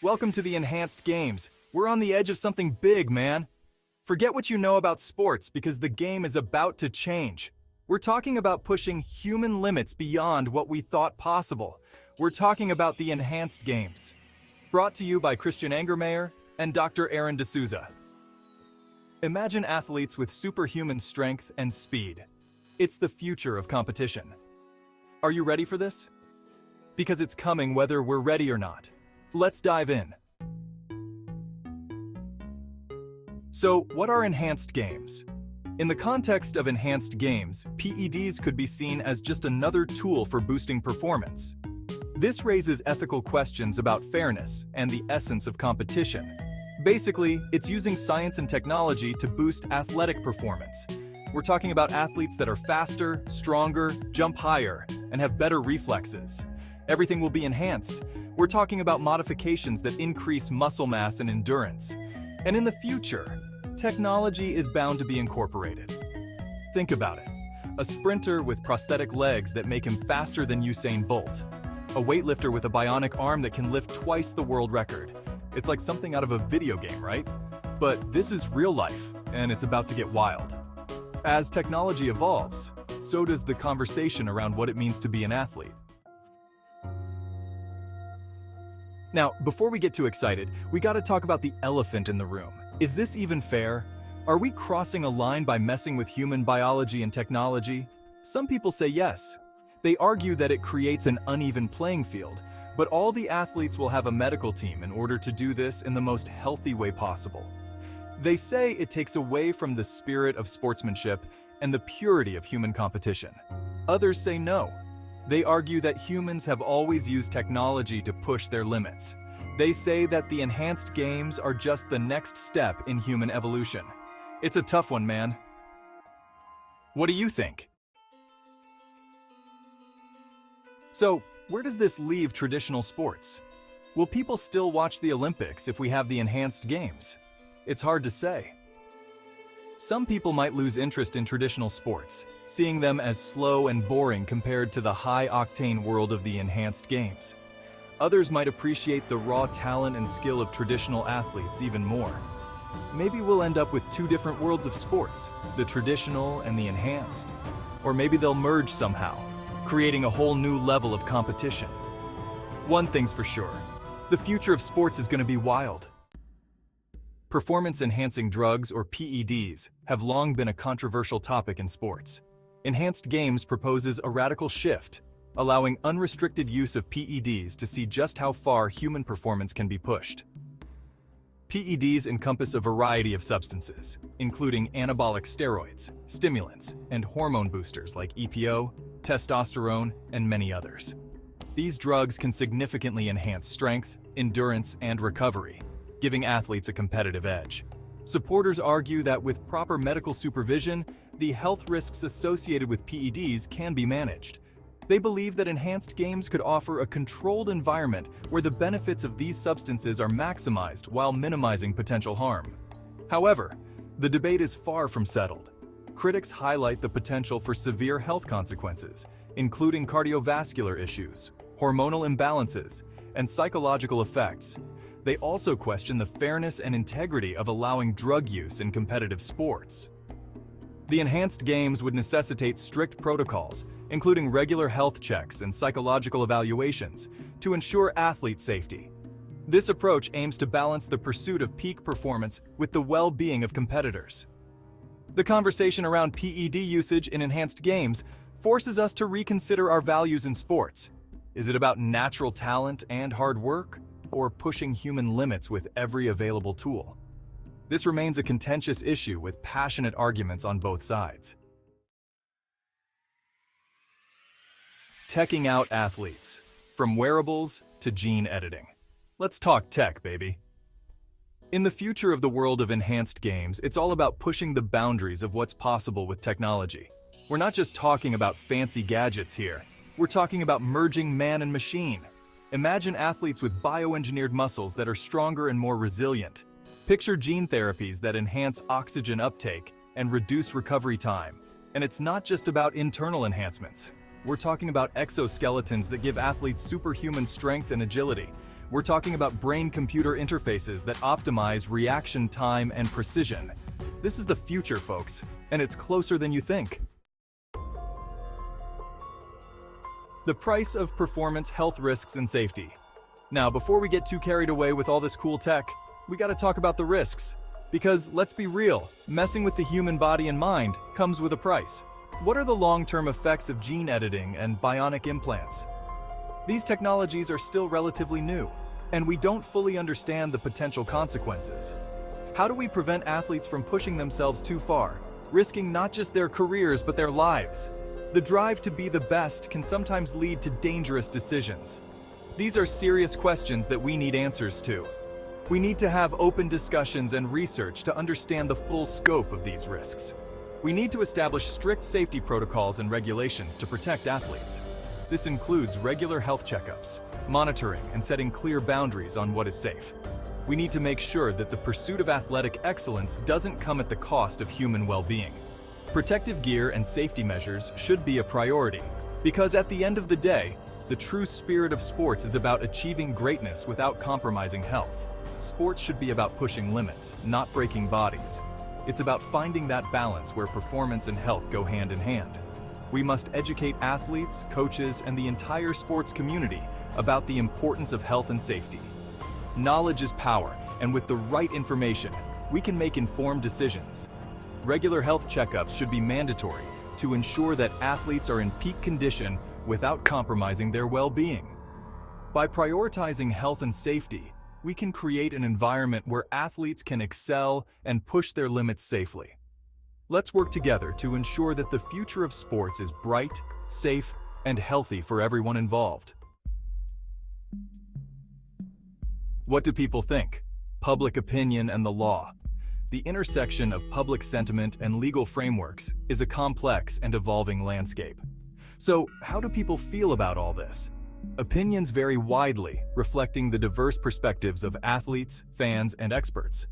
Welcome to the Enhanced Games. We're on the edge of something big, man. Forget what you know about sports because the game is about to change. We're talking about pushing human limits beyond what we thought possible. We're talking about the Enhanced Games. Brought to you by Christian Angermayer and Dr. Aaron D'Souza. Imagine athletes with superhuman strength and speed. It's the future of competition. Are you ready for this? Because it's coming whether we're ready or not. Let's dive in. So, what are enhanced games? In the context of enhanced games, PEDs could be seen as just another tool for boosting performance. This raises ethical questions about fairness and the essence of competition. Basically, it's using science and technology to boost athletic performance. We're talking about athletes that are faster, stronger, jump higher, and have better reflexes. Everything will be enhanced. We're talking about modifications that increase muscle mass and endurance. And in the future, technology is bound to be incorporated. Think about it. A sprinter with prosthetic legs that make him faster than Usain Bolt. A weightlifter with a bionic arm that can lift twice the world record. It's like something out of a video game, right? But this is real life, and it's about to get wild. As technology evolves, so does the conversation around what it means to be an athlete. Now, before we get too excited, we gotta talk about the elephant in the room. Is this even fair? Are we crossing a line by messing with human biology and technology? Some people say yes. They argue that it creates an uneven playing field, but all the athletes will have a medical team in order to do this in the most healthy way possible. They say it takes away from the spirit of sportsmanship and the purity of human competition. Others say no. They argue that humans have always used technology to push their limits. They say that the enhanced games are just the next step in human evolution. It's a tough one, man. What do you think? So, where does this leave traditional sports? Will people still watch the Olympics if we have the enhanced games? It's hard to say. Some people might lose interest in traditional sports, seeing them as slow and boring compared to the high-octane world of the enhanced games. Others might appreciate the raw talent and skill of traditional athletes even more. Maybe we'll end up with two different worlds of sports, the traditional and the enhanced. Or maybe they'll merge somehow, creating a whole new level of competition. One thing's for sure, the future of sports is going to be wild. Performance-enhancing drugs, or PEDs, have long been a controversial topic in sports. Enhanced Games proposes a radical shift, allowing unrestricted use of PEDs to see just how far human performance can be pushed. PEDs encompass a variety of substances, including anabolic steroids, stimulants, and hormone boosters like EPO, testosterone, and many others. These drugs can significantly enhance strength, endurance, and recovery, giving athletes a competitive edge. Supporters argue that with proper medical supervision, the health risks associated with PEDs can be managed. They believe that enhanced games could offer a controlled environment where the benefits of these substances are maximized while minimizing potential harm. However, the debate is far from settled. Critics highlight the potential for severe health consequences, including cardiovascular issues, hormonal imbalances, and psychological effects. They also question the fairness and integrity of allowing drug use in competitive sports. The enhanced games would necessitate strict protocols, including regular health checks and psychological evaluations, to ensure athlete safety. This approach aims to balance the pursuit of peak performance with the well-being of competitors. The conversation around PED usage in enhanced games forces us to reconsider our values in sports. Is it about natural talent and hard work, or pushing human limits with every available tool? This remains a contentious issue with passionate arguments on both sides. Teching out athletes, from wearables to gene editing. Let's talk tech, baby. In the future of the world of enhanced games, it's all about pushing the boundaries of what's possible with technology. We're not just talking about fancy gadgets here. We're talking about merging man and machine. Imagine athletes with bioengineered muscles that are stronger and more resilient. Picture gene therapies that enhance oxygen uptake and reduce recovery time. And it's not just about internal enhancements. We're talking about exoskeletons that give athletes superhuman strength and agility, We're talking about brain-computer interfaces that optimize reaction time and precision. This is the future, folks, and it's closer than you think. The price of performance, health risks, and safety. Now, before we get too carried away with all this cool tech, we gotta talk about the risks. Because, let's be real, messing with the human body and mind comes with a price. What are the long-term effects of gene editing and bionic implants? These technologies are still relatively new, and we don't fully understand the potential consequences. How do we prevent athletes from pushing themselves too far, risking not just their careers but their lives? The drive to be the best can sometimes lead to dangerous decisions. These are serious questions that we need answers to. We need to have open discussions and research to understand the full scope of these risks. We need to establish strict safety protocols and regulations to protect athletes. This includes regular health checkups, monitoring, and setting clear boundaries on what is safe. We need to make sure that the pursuit of athletic excellence doesn't come at the cost of human well-being. Protective gear and safety measures should be a priority, because at the end of the day, the true spirit of sports is about achieving greatness without compromising health. Sports should be about pushing limits, not breaking bodies. It's about finding that balance where performance and health go hand in hand. We must educate athletes, coaches, and the entire sports community about the importance of health and safety. Knowledge is power, and with the right information, we can make informed decisions. Regular health checkups should be mandatory to ensure that athletes are in peak condition without compromising their well-being. By prioritizing health and safety, we can create an environment where athletes can excel and push their limits safely. Let's work together to ensure that the future of sports is bright, safe, and healthy for everyone involved. What do people think? Public opinion and the law. The intersection of public sentiment and legal frameworks is a complex and evolving landscape. So, how do people feel about all this? Opinions vary widely, reflecting the diverse perspectives of athletes, fans, and experts.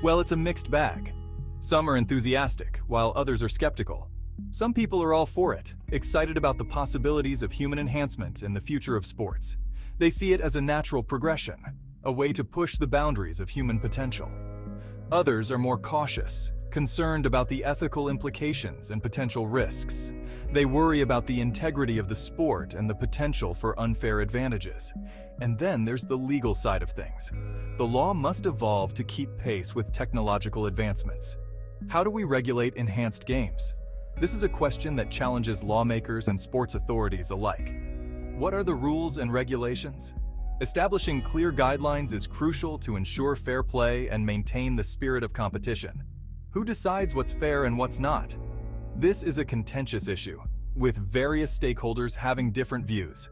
Well, it's a mixed bag. Some are enthusiastic, while others are skeptical. Some people are all for it, excited about the possibilities of human enhancement in the future of sports. They see it as a natural progression, a way to push the boundaries of human potential. Others are more cautious, concerned about the ethical implications and potential risks. They worry about the integrity of the sport and the potential for unfair advantages. And then there's the legal side of things. The law must evolve to keep pace with technological advancements. How do we regulate enhanced games? This is a question that challenges lawmakers and sports authorities alike. What are the rules and regulations? Establishing clear guidelines is crucial to ensure fair play and maintain the spirit of competition. Who decides what's fair and what's not? This is a contentious issue, with various stakeholders having different views.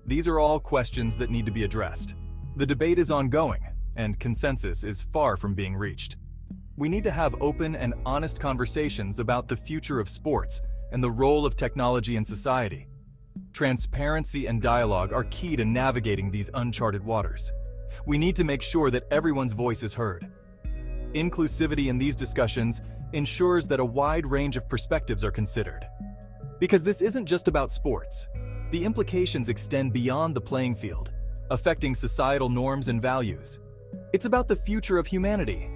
These are all questions that need to be addressed. The debate is ongoing, and consensus is far from being reached. We need to have open and honest conversations about the future of sports and the role of technology in society. Transparency and dialogue are key to navigating these uncharted waters. We need to make sure that everyone's voice is heard. Inclusivity in these discussions ensures that a wide range of perspectives are considered. Because this isn't just about sports. The implications extend beyond the playing field, affecting societal norms and values. It's about the future of humanity.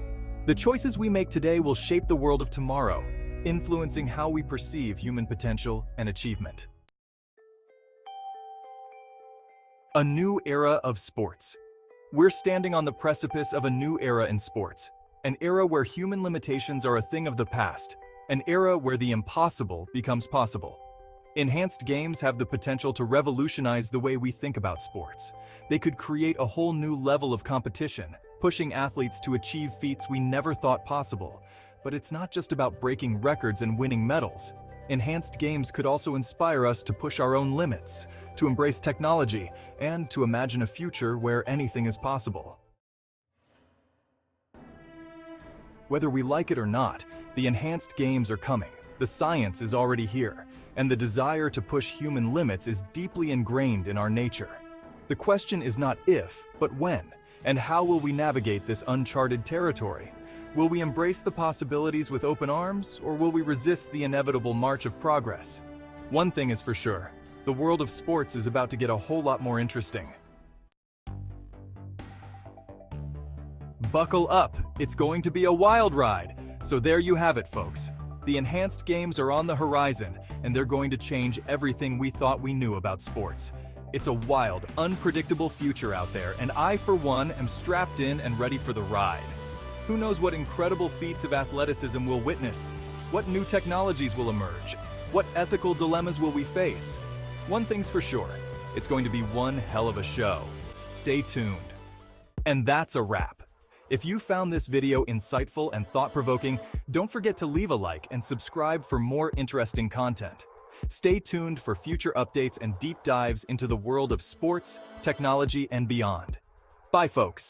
The choices we make today will shape the world of tomorrow, influencing how we perceive human potential and achievement. A new era of sports. We're standing on the precipice of a new era in sports, an era where human limitations are a thing of the past, an era where the impossible becomes possible. Enhanced games have the potential to revolutionize the way we think about sports. They could create a whole new level of competition, pushing athletes to achieve feats we never thought possible. But it's not just about breaking records and winning medals. Enhanced games could also inspire us to push our own limits, to embrace technology, and to imagine a future where anything is possible. Whether we like it or not, the enhanced games are coming. The science is already here, and the desire to push human limits is deeply ingrained in our nature. The question is not if, but when, and how will we navigate this uncharted territory? Will we embrace the possibilities with open arms, or will we resist the inevitable march of progress? One thing is for sure, the world of sports is about to get a whole lot more interesting. Buckle up, it's going to be a wild ride. So there you have it, folks. The enhanced games are on the horizon, and they're going to change everything we thought we knew about sports. It's a wild, unpredictable future out there, and I, for one, am strapped in and ready for the ride. Who knows what incredible feats of athleticism we'll witness? What new technologies will emerge? What ethical dilemmas will we face? One thing's for sure, it's going to be one hell of a show. Stay tuned. And that's a wrap. If you found this video insightful and thought-provoking, don't forget to leave a like and subscribe for more interesting content. Stay tuned for future updates and deep dives into the world of sports, technology, and beyond. Bye, folks.